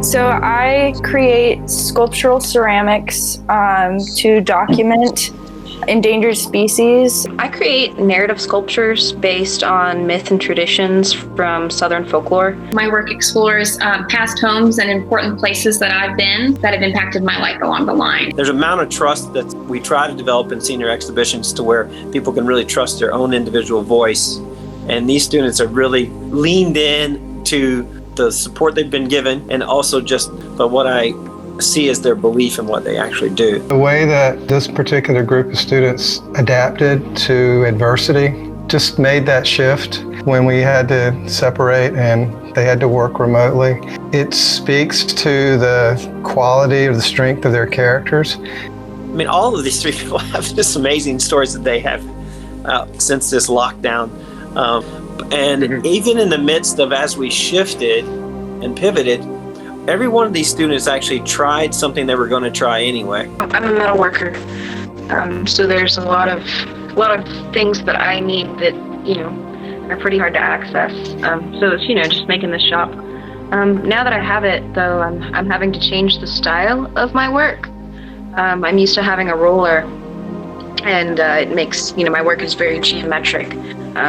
So I create sculptural ceramics to document endangered species. I create narrative sculptures based on myth and traditions from Southern folklore. My work explores past homes and important places that I've been that have impacted my life along the line. There's an amount of trust that we try to develop in senior exhibitions to where people can really trust their own individual voice. And these students are really leaned in to the support they've been given, and also just what I see as their belief in what they actually do. The way that this particular group of students adapted to adversity just made that shift when we had to separate and they had to work remotely. It speaks to the quality or the strength of their characters. I mean, all of these three people have just amazing stories that they have since this lockdown. And even in the midst of as we shifted and pivoted, every one of these students actually tried something they were going to try anyway. I'm a metal worker, so there's a lot of things that I need that are pretty hard to access. So it's just making this shop. Now that I have it, though, I'm having to change the style of my work. I'm used to having a roller, and it makes my work is very geometric,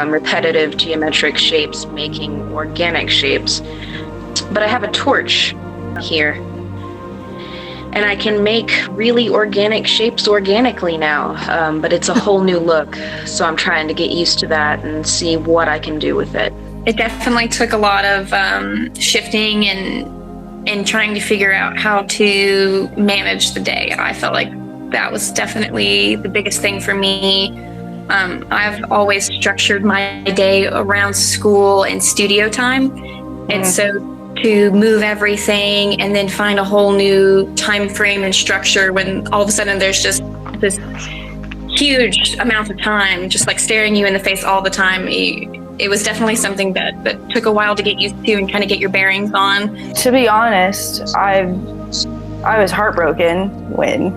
repetitive geometric shapes, making organic shapes. But I have a torch here, and I can make really organic shapes organically now, but it's a whole new look, so I'm trying to get used to that and see what I can do with it. It definitely took a lot of shifting and trying to figure out how to manage the day. I felt like that was definitely the biggest thing for me. I've always structured my day around school and studio time, and so to move everything and then find a whole new time frame and structure when all of a sudden there's just this huge amount of time just like staring you in the face all the time. It was definitely something that took a while to get used to and kind of get your bearings on. To be honest, I was heartbroken when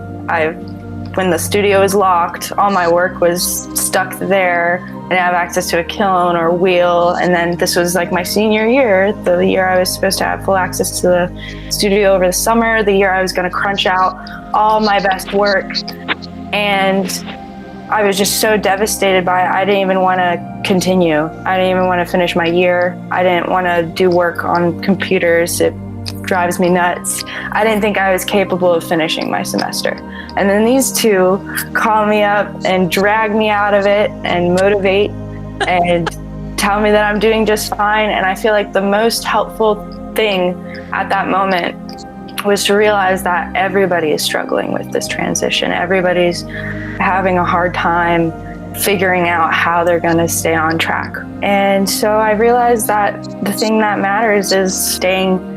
the studio was locked. All my work was stuck there. I didn't have access to a kiln or wheel. And then this was like my senior year, the year I was supposed to have full access to the studio over the summer, the year I was going to crunch out all my best work. And I was just so devastated by it. I didn't even want to continue. I didn't even want to finish my year. I didn't want to do work on computers. It drives me nuts. I didn't think I was capable of finishing my semester. And then these two call me up and drag me out of it and motivate and tell me that I'm doing just fine. And I feel like the most helpful thing at that moment was to realize that everybody is struggling with this transition. Everybody's having a hard time figuring out how they're going to stay on track. And so I realized that the thing that matters is staying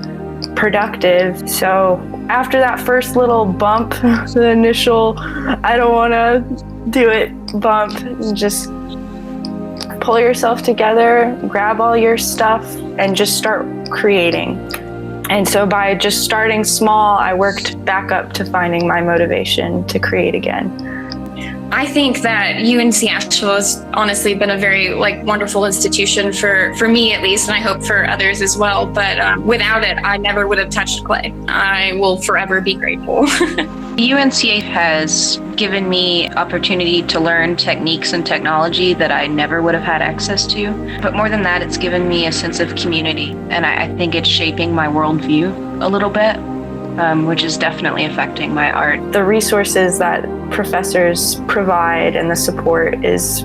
productive. So after that first little bump, the initial I don't want to do it bump, just pull yourself together, grab all your stuff, and just start creating. And so by just starting small, I worked back up to finding my motivation to create again. I think that UNC Asheville has honestly been a very wonderful institution for me at least, and I hope for others as well. But without it, I never would have touched clay. I will forever be grateful. UNC has given me opportunity to learn techniques and technology that I never would have had access to. But more than that, it's given me a sense of community, and I think it's shaping my worldview a little bit. Which is definitely affecting my art. The resources that professors provide and the support is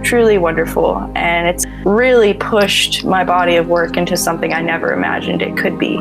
truly wonderful, and it's really pushed my body of work into something I never imagined it could be.